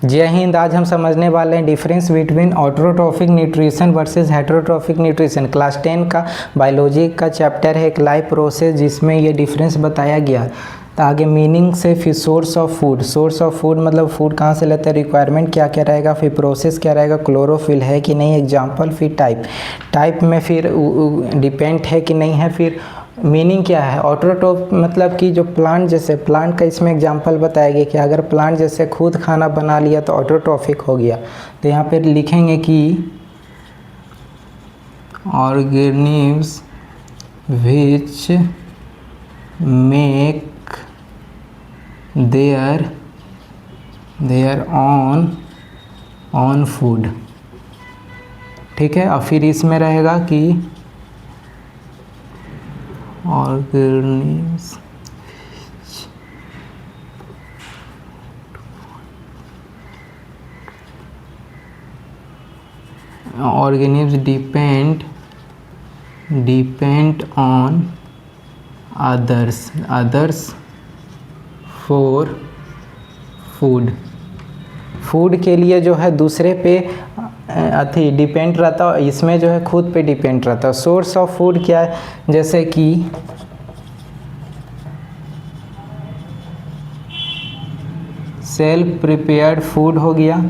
जय हिंद। आज हम समझने वाले हैं difference between autotrophic nutrition versus heterotrophic nutrition. Class 10 का बायोलॉजी का चैप्टर है एक लाइफ प्रोसेस, जिसमें ये डिफरेंस बताया गया। तो आगे मीनिंग से फिर source of food. Source of food मतलब फूड कहाँ से लेते हैं, रिक्वायरमेंट क्या क्या रहेगा, फिर प्रोसेस क्या रहेगा, क्लोरोफिल है कि नहीं, एग्जाम्पल, फिर टाइप में फिर डिपेंड है कि नहीं है, फिर मीनिंग क्या है। ऑटोट्रॉफ मतलब कि जो प्लांट, जैसे प्लांट का इसमें एग्जांपल बताया गया कि अगर प्लांट जैसे खुद खाना बना लिया तो ऑटोट्रॉफिक हो गया। तो यहाँ पे लिखेंगे कि organisms which make their on food. ठीक है। और फिर इसमें रहेगा कि organisms depend on others for food के लिए जो है दूसरे पे डिपेंड रहता है, इसमें जो है खुद पे डिपेंड रहता है। सोर्स ऑफ फूड क्या है, जैसे कि सेल्फ प्रिपेयर्ड फूड हो गया।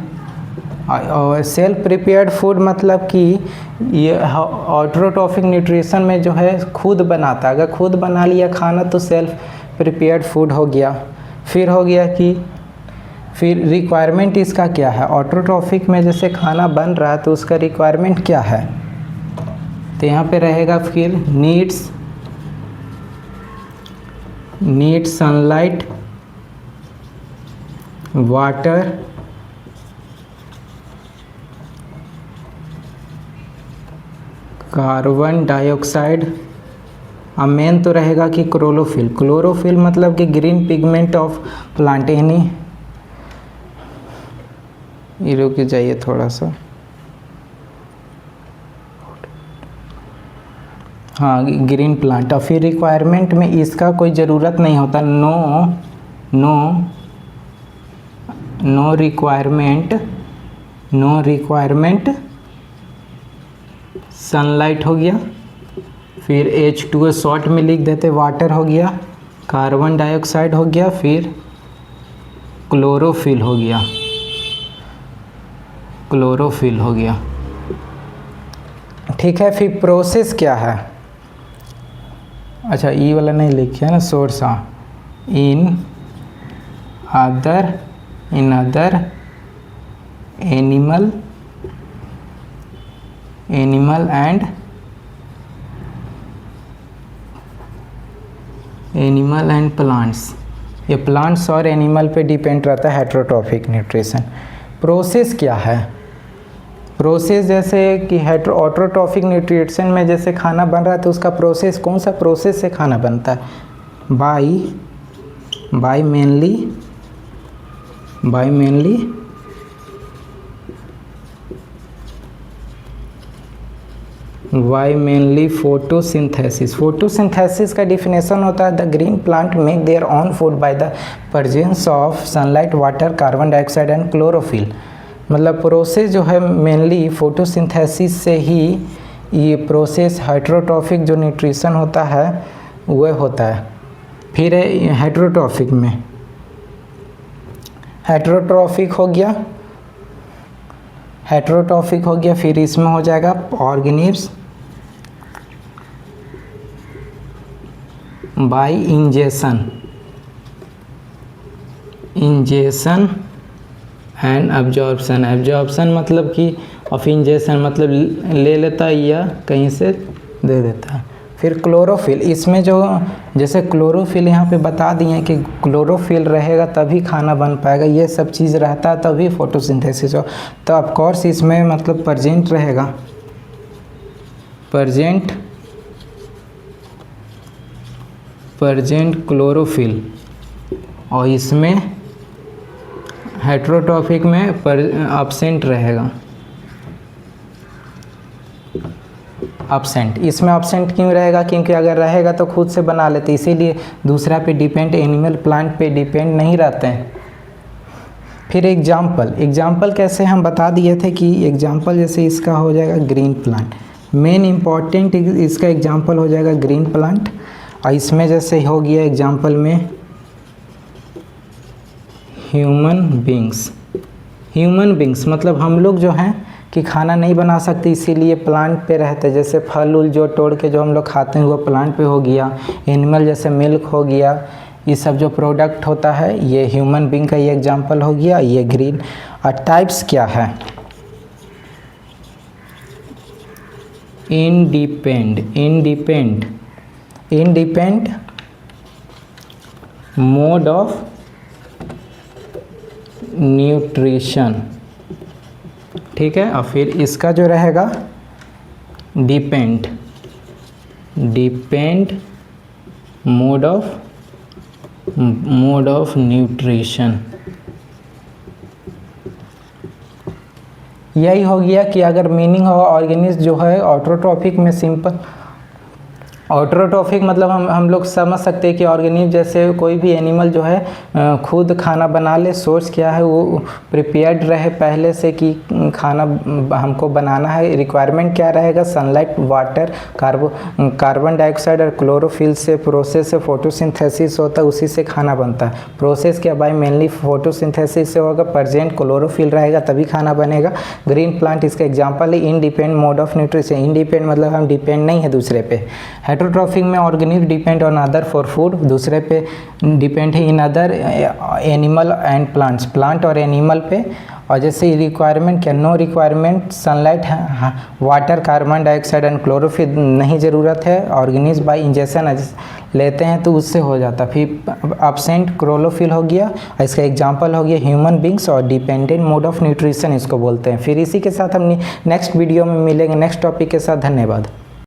और सेल्फ प्रिपेयर्ड फूड मतलब कि ये ऑटोट्रॉफिक न्यूट्रिशन में जो है खुद बनाता है। अगर खुद बना लिया खाना तो सेल्फ प्रिपेयर्ड फूड हो गया। फिर हो गया कि फिर रिक्वायरमेंट इसका क्या है, ऑटोट्रॉफिक में जैसे खाना बन रहा है तो उसका रिक्वायरमेंट क्या है। तो यहाँ पे रहेगा फिर needs sunlight, water, carbon dioxide. अब मेन तो रहेगा कि क्लोरोफिल मतलब कि ग्रीन पिगमेंट ऑफ प्लांट। ये रुक जाइए थोड़ा सा। हाँ, ग्रीन प्लांट। और फिर रिक्वायरमेंट में इसका कोई ज़रूरत नहीं होता। नो रिक्वायरमेंट सनलाइट हो गया। फिर H2O शॉर्ट में लिख देते, वाटर हो गया, कार्बन डाइऑक्साइड हो गया, फिर क्लोरोफिल हो गया। ठीक है। फिर प्रोसेस क्या है, अच्छा ई वाला नहीं लिखे है ना, सोर्स। हाँ, इन अदर एनिमल एंड प्लांट्स। ये प्लांट्स और एनिमल पे डिपेंड रहता है हेटेरोट्रॉफिक न्यूट्रिशन। प्रोसेस क्या है, प्रोसेस जैसे कि ऑटोट्रॉफिक न्यूट्रिशन में जैसे खाना बन रहा है तो उसका प्रोसेस, कौन सा प्रोसेस से खाना बनता है, बाय मेनली फोटोसिंथेसिस का डिफिनेशन होता है the green plant make their on food by the presence of sunlight, water, carbon dioxide and chlorophyll. मतलब प्रोसेस जो है मेनली फोटोसिंथेसिस से ही ये प्रोसेस हेटेरोट्रॉफिक जो न्यूट्रिशन होता है वह होता है। फिर हेटेरोट्रॉफिक हो गया। फिर इसमें हो जाएगा organisms by ingestion and absorption मतलब कि ऑफ इंजेशन मतलब ले लेता है या कहीं से दे देता है। फिर क्लोरोफिल, इसमें जो जैसे क्लोरोफिल यहाँ पे बता दिए कि क्लोरोफिल रहेगा तभी खाना बन पाएगा, ये सब चीज़ रहता है तभी फोटोसिंथेसिस हो। तो ऑफ कोर्स इसमें मतलब प्रेजेंट रहेगा, प्रेजेंट क्लोरोफिल। और इसमें हेटेरोट्रॉफिक में एब्सेंट रहेगा, एब्सेंट। इसमें एब्सेंट क्यों रहेगा, क्योंकि अगर रहेगा तो खुद से बना लेते, इसीलिए दूसरा पे डिपेंड, एनिमल प्लांट पे डिपेंड नहीं रहते हैं। फिर एग्जाम्पल कैसे हम बता दिए थे कि एग्जाम्पल जैसे इसका हो जाएगा ग्रीन प्लांट, मेन इम्पॉर्टेंट इसका एग्जाम्पल हो जाएगा ग्रीन प्लांट। और इसमें जैसे हो गया एग्जाम्पल में ह्यूमन बींग्स मतलब हम लोग जो हैं कि खाना नहीं बना सकते इसीलिए प्लांट पे रहते, जैसे फल उल जो तोड़ के जो हम लोग खाते हैं वो प्लांट पे हो गया। एनिमल जैसे मिल्क हो गया, ये सब जो प्रोडक्ट होता है ये ह्यूमन बींग का ये एग्जांपल हो गया, ये ग्रीन। और टाइप्स क्या है, इंडिपेंड मोड ऑफ न्यूट्रिशन, ठीक है। और फिर इसका जो रहेगा डिपेंड मोड ऑफ न्यूट्रिशन। यही हो गया कि अगर मीनिंग हो ऑर्गेनिज्म जो है ऑटोट्रॉफिक में सिंपल ऑटोट्रॉफिक मतलब हम लोग समझ सकते हैं कि ऑर्गेनिज्म जैसे कोई भी एनिमल जो है खुद खाना बना ले, सोर्स क्या है वो प्रिपेयर्ड रहे पहले से कि खाना हमको बनाना है। रिक्वायरमेंट क्या रहेगा, सनलाइट, वाटर, कार्बन डाइऑक्साइड और क्लोरोफिल से प्रोसेस से फोटोसिंथेसिस होता है, उसी से खाना बनता है। प्रोसेस क्या भाई, मेनली फोटोसिंथेसिस से होगा, प्रेजेंट क्लोरोफिल रहेगा तभी खाना बनेगा। ग्रीन प्लांट इसका एग्जाम्पल है। Independent mode of nutrition, independent मतलब हम डिपेंड नहीं है दूसरे पे। हेटरोट्रॉफिक में organism depend on other for food, दूसरे पे डिपेंड है in other animal and plants, plant और एनिमल पे। और जैसे रिक्वायरमेंट क्या, no requirement, sunlight, water, carbon dioxide and chlorophyll नहीं ज़रूरत है। ऑर्गेनिज्म बाय इंजेक्शन लेते हैं तो उससे हो जाता। फिर एब्सेंट क्लोरोफिल हो गया, इसका एग्जांपल हो गया ह्यूमन बींग्स। और डिपेंडेंट मोड ऑफ न्यूट्रिशन इसको बोलते हैं। फिर इसी के साथ हम नेक्स्ट वीडियो में मिलेंगे नेक्स्ट टॉपिक के साथ। धन्यवाद।